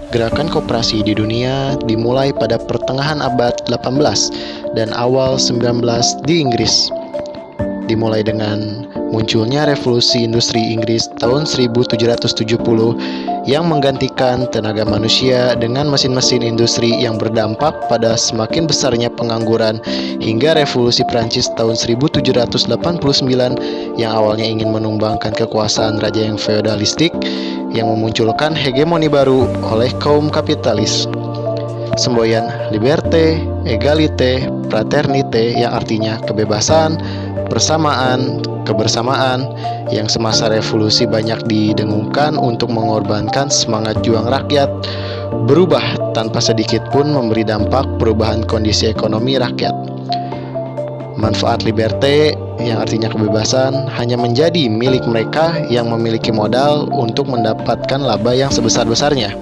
Gerakan koperasi di dunia dimulai pada pertengahan abad 18 dan awal 19 di Inggris. Dimulai dengan munculnya revolusi industri Inggris tahun 1770 yang menggantikan tenaga manusia dengan mesin-mesin industri yang berdampak pada semakin besarnya pengangguran, hingga revolusi Prancis tahun 1789 yang awalnya ingin menumbangkan kekuasaan raja yang feodalistik yang memunculkan hegemoni baru oleh kaum kapitalis. Semboyan liberté, égalité, fraternité yang artinya kebebasan, persamaan, kebersamaan yang semasa revolusi banyak didengungkan untuk mengorbankan semangat juang rakyat, berubah tanpa sedikit pun memberi dampak perubahan kondisi ekonomi rakyat. Manfaat liberté yang artinya kebebasan hanya menjadi milik mereka yang memiliki modal untuk mendapatkan laba yang sebesar-besarnya.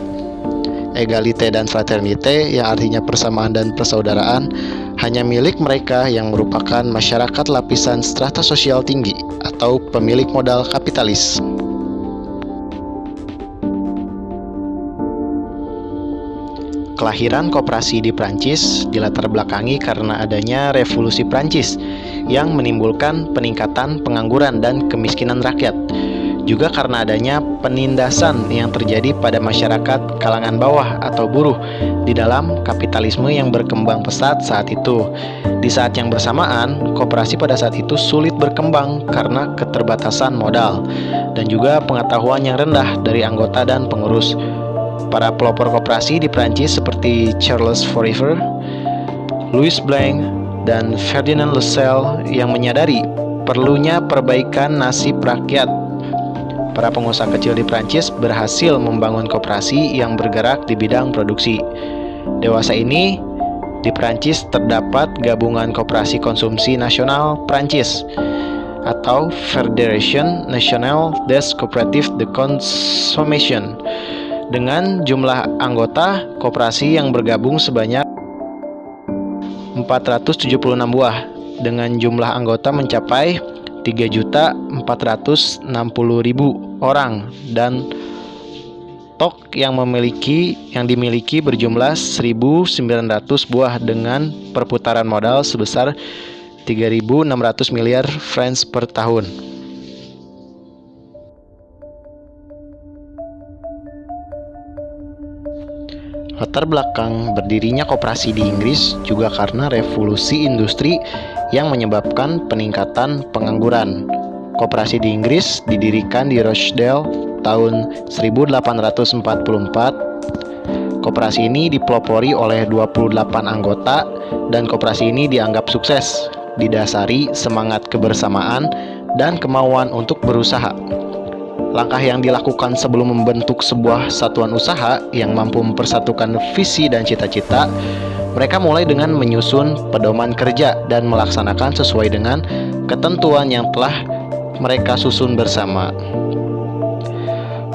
Égalité dan fraternité yang artinya persamaan dan persaudaraan hanya milik mereka yang merupakan masyarakat lapisan strata sosial tinggi atau pemilik modal kapitalis. Kelahiran koperasi di Prancis dilatar belakangi karena adanya revolusi Prancis yang menimbulkan peningkatan pengangguran dan kemiskinan rakyat. Juga karena adanya penindasan yang terjadi pada masyarakat kalangan bawah atau buruh di dalam kapitalisme yang berkembang pesat saat itu. Di saat yang bersamaan, koperasi pada saat itu sulit berkembang karena keterbatasan modal dan juga pengetahuan yang rendah dari anggota dan pengurus. Para pelopor koperasi di Prancis seperti Charles Fourier, Louis Blanc, dan Ferdinand Lassalle yang menyadari perlunya perbaikan nasib rakyat. Para pengusaha kecil di Prancis berhasil membangun koperasi yang bergerak di bidang produksi. Dewasa ini, di Prancis terdapat gabungan koperasi konsumsi nasional Prancis atau Fédération Nationale des Coopératives de Consommation dengan jumlah anggota koperasi yang bergabung sebanyak 476 buah dengan jumlah anggota mencapai 3.460.000 orang dan stok yang dimiliki berjumlah 1.900 buah dengan perputaran modal sebesar 3.600 miliar francs per tahun. Latar belakang berdirinya koperasi di Inggris juga karena revolusi industri yang menyebabkan peningkatan pengangguran. Koperasi di Inggris didirikan di Rochdale tahun 1844. Koperasi ini dipelopori oleh 28 anggota dan koperasi ini dianggap sukses, didasari semangat kebersamaan dan kemauan untuk berusaha. Langkah yang dilakukan sebelum membentuk sebuah satuan usaha yang mampu mempersatukan visi dan cita-cita, mereka mulai dengan menyusun pedoman kerja dan melaksanakan sesuai dengan ketentuan yang telah mereka susun bersama.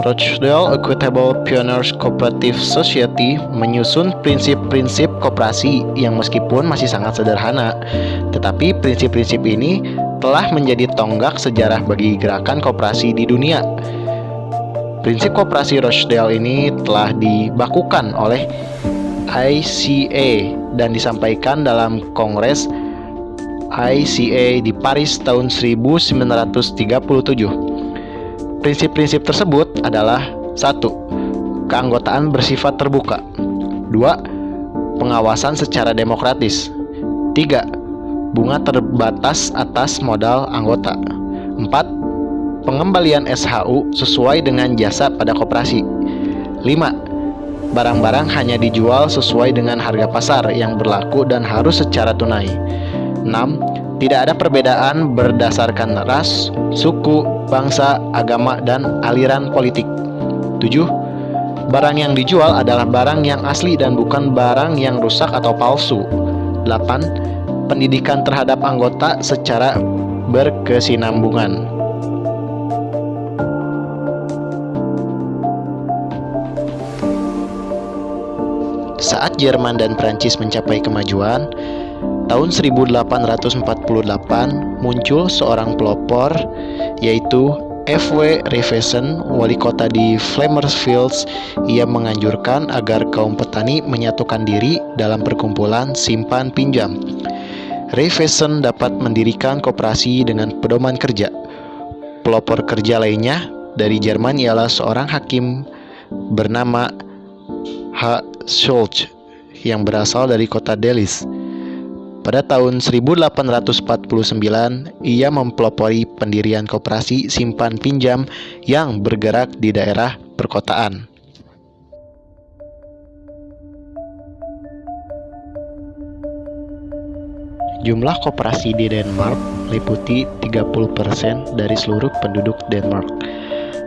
Rochdale Equitable Pioneers Cooperative Society menyusun prinsip-prinsip koperasi yang meskipun masih sangat sederhana, tetapi prinsip-prinsip ini telah menjadi tonggak sejarah bagi gerakan koperasi di dunia. Prinsip koperasi Rochdale ini telah dibakukan oleh ICA dan disampaikan dalam Kongres ICA di Paris tahun 1937. Prinsip-prinsip tersebut adalah 1. Keanggotaan bersifat terbuka. 2. Pengawasan secara demokratis. 3. Bunga terbatas atas modal anggota. 4. Pengembalian SHU sesuai dengan jasa pada koperasi. 5. Barang-barang hanya dijual sesuai dengan harga pasar yang berlaku dan harus secara tunai. 6. Tidak ada perbedaan berdasarkan ras, suku, bangsa, agama, dan aliran politik. 7. Barang yang dijual adalah barang yang asli dan bukan barang yang rusak atau palsu. 8. Pendidikan terhadap anggota secara berkesinambungan. Saat Jerman dan Prancis mencapai kemajuan, tahun 1848 muncul seorang pelopor yaitu F.W. Revson, wali kota di Flamersfield, ia menganjurkan agar kaum petani menyatukan diri dalam perkumpulan simpan pinjam. Revson dapat mendirikan koperasi dengan pedoman kerja. Pelopor kerja lainnya dari Jerman ialah seorang hakim bernama H. Schultz yang berasal dari kota Delis. Pada tahun 1849, ia mempelopori pendirian koperasi simpan pinjam yang bergerak di daerah perkotaan. Jumlah koperasi di Denmark meliputi 30% dari seluruh penduduk Denmark.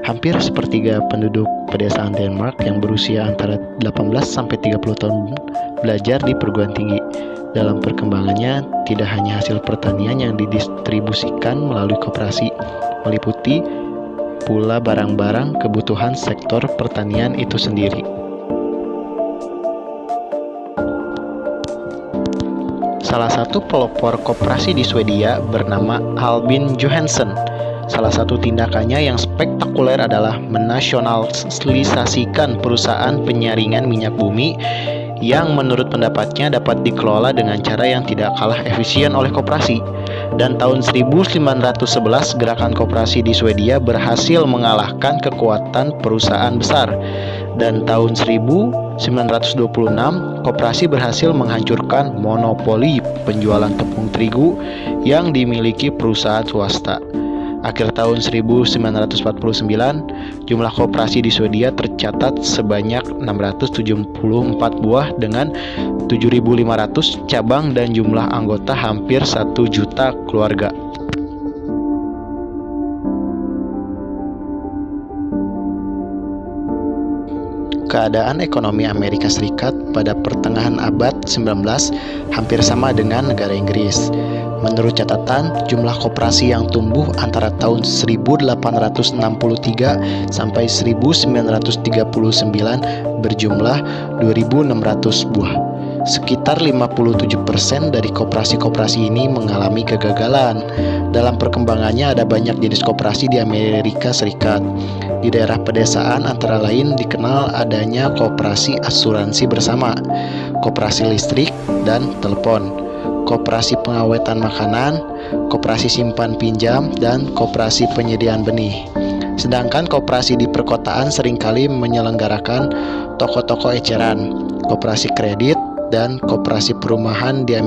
Hampir sepertiga penduduk pedesaan Denmark yang berusia antara 18 sampai 30 tahun belajar di perguruan tinggi. Dalam perkembangannya, tidak hanya hasil pertanian yang didistribusikan melalui koperasi, meliputi pula barang-barang kebutuhan sektor pertanian itu sendiri. Salah satu pelopor koperasi di Swedia bernama Albin Johansson. Salah satu tindakannya yang spektakuler adalah menasionalisasikan perusahaan penyaringan minyak bumi yang menurut pendapatnya dapat dikelola dengan cara yang tidak kalah efisien oleh koperasi. Dan tahun 1911 gerakan koperasi di Swedia berhasil mengalahkan kekuatan perusahaan besar. Dan tahun 1926 koperasi berhasil menghancurkan monopoli penjualan tepung terigu yang dimiliki perusahaan swasta. Akhir tahun 1949, jumlah koperasi di Swedia tercatat sebanyak 674 buah dengan 7.500 cabang dan jumlah anggota hampir 1 juta keluarga. Keadaan ekonomi Amerika Serikat pada pertengahan abad 19 hampir sama dengan negara Inggris. Menurut catatan, jumlah koperasi yang tumbuh antara tahun 1863 sampai 1939 berjumlah 2.600 buah. Sekitar 57% dari koperasi-koperasi ini mengalami kegagalan. Dalam perkembangannya ada banyak jenis koperasi di Amerika Serikat. Di daerah pedesaan antara lain dikenal adanya koperasi asuransi bersama, koperasi listrik dan telepon, koperasi pengawetan makanan, koperasi simpan pinjam, dan koperasi penyediaan benih. Sedangkan koperasi di perkotaan seringkali menyelenggarakan toko-toko eceran, koperasi kredit, dan koperasi perumahan. Di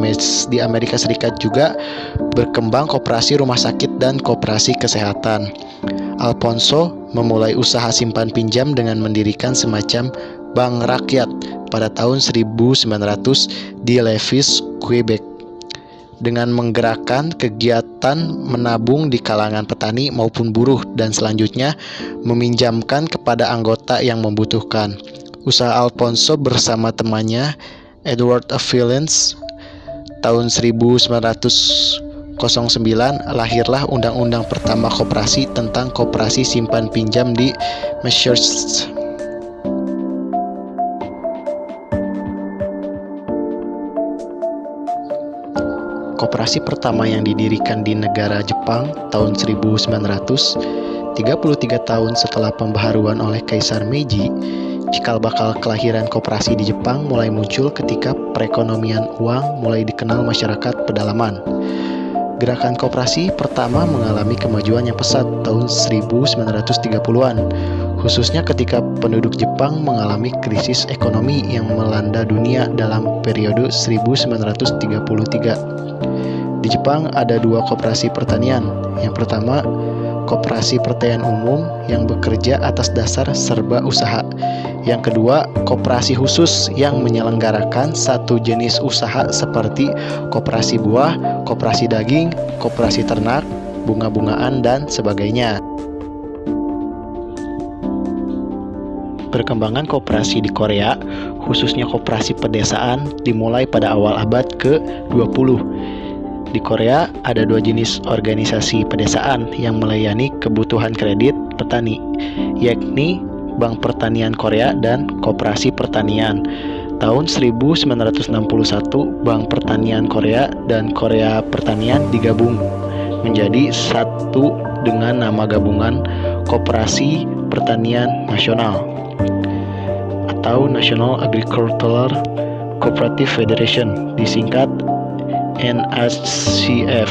Amerika Serikat juga berkembang koperasi rumah sakit dan koperasi kesehatan. Alfonso memulai usaha simpan pinjam dengan mendirikan semacam bank rakyat pada tahun 1900 di Lévis, Quebec, dengan menggerakkan kegiatan menabung di kalangan petani maupun buruh dan selanjutnya meminjamkan kepada anggota yang membutuhkan. Usaha Alfonso bersama temannya Edward Avillens tahun 1909 lahirlah undang-undang pertama koperasi tentang koperasi simpan pinjam di Massachusetts. Koperasi pertama yang didirikan di negara Jepang tahun 1900, 33 tahun setelah pembaharuan oleh Kaisar Meiji. Cikal bakal kelahiran koperasi di Jepang mulai muncul ketika perekonomian uang mulai dikenal masyarakat pedalaman. Gerakan koperasi pertama mengalami kemajuan yang pesat tahun 1930-an, khususnya ketika penduduk Jepang mengalami krisis ekonomi yang melanda dunia dalam periode 1933. Di Jepang ada dua koperasi pertanian. Yang pertama, koperasi pertanian umum yang bekerja atas dasar serba usaha. Yang kedua, koperasi khusus yang menyelenggarakan satu jenis usaha seperti koperasi buah, koperasi daging, koperasi ternak, bunga-bungaan, dan sebagainya. Perkembangan koperasi di Korea, khususnya koperasi pedesaan, dimulai pada awal abad ke-20. Di Korea ada dua jenis organisasi pedesaan yang melayani kebutuhan kredit petani, yakni Bank Pertanian Korea dan Koperasi Pertanian. Tahun 1961, Bank Pertanian Korea dan Korea Pertanian digabung menjadi satu dengan nama gabungan Koperasi Pertanian Nasional atau National Agricultural Cooperative Federation, disingkat NACF,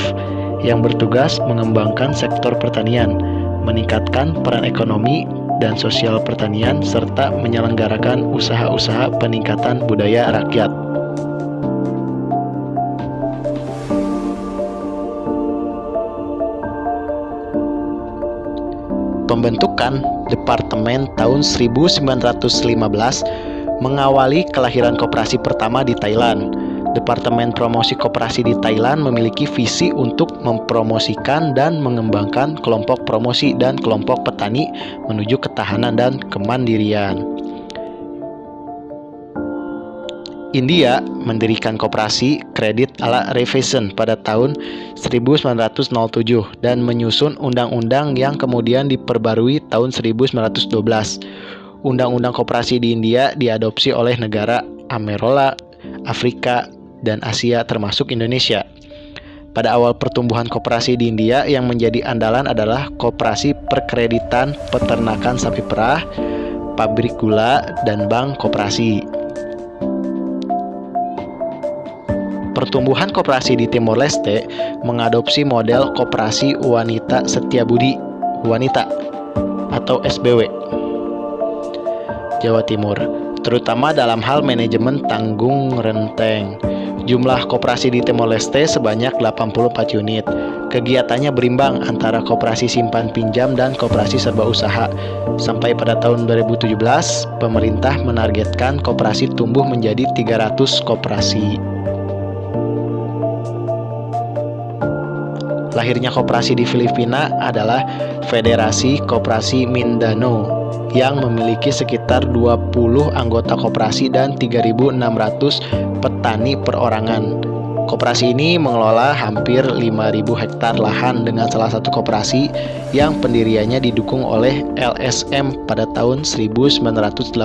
yang bertugas mengembangkan sektor pertanian, meningkatkan peran ekonomi dan sosial pertanian, serta menyelenggarakan usaha-usaha peningkatan budaya rakyat. Pembentukan Departemen tahun 1915 mengawali kelahiran koperasi pertama di Thailand. Departemen Promosi Koperasi di Thailand memiliki visi untuk mempromosikan dan mengembangkan kelompok promosi dan kelompok petani menuju ketahanan dan kemandirian. India mendirikan koperasi kredit ala Raiffeisen pada tahun 1907 dan menyusun undang-undang yang kemudian diperbarui tahun 1912. Undang-undang koperasi di India diadopsi oleh negara Amerola, Afrika, dan Asia termasuk Indonesia. Pada awal pertumbuhan koperasi di India, yang menjadi andalan adalah koperasi perkreditan peternakan sapi perah, pabrik gula, dan bank koperasi. Pertumbuhan koperasi di Timor Leste mengadopsi model koperasi wanita setiabudi wanita atau SBW Jawa Timur, terutama dalam hal manajemen tanggung renteng. Jumlah koperasi di Timor Leste sebanyak 84 unit. Kegiatannya berimbang antara koperasi simpan pinjam dan koperasi serba usaha. Sampai pada tahun 2017, pemerintah menargetkan koperasi tumbuh menjadi 300 koperasi. Lahirnya koperasi di Filipina adalah Federasi Koperasi Mindanao yang memiliki sekitar 20 anggota koperasi dan 3.600 petani perorangan. Koperasi ini mengelola hampir 5.000 hektar lahan dengan salah satu koperasi yang pendiriannya didukung oleh LSM pada tahun 1986.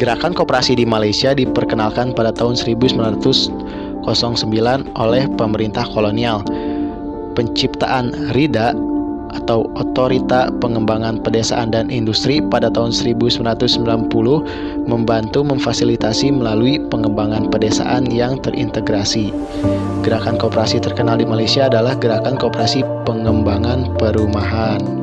Gerakan koperasi di Malaysia diperkenalkan pada tahun 1909 oleh pemerintah kolonial. Penciptaan RIDA atau Otorita Pengembangan Pedesaan dan Industri pada tahun 1990 membantu memfasilitasi melalui pengembangan pedesaan yang terintegrasi. Gerakan koperasi terkenal di Malaysia adalah Gerakan Koperasi Pengembangan Perumahan.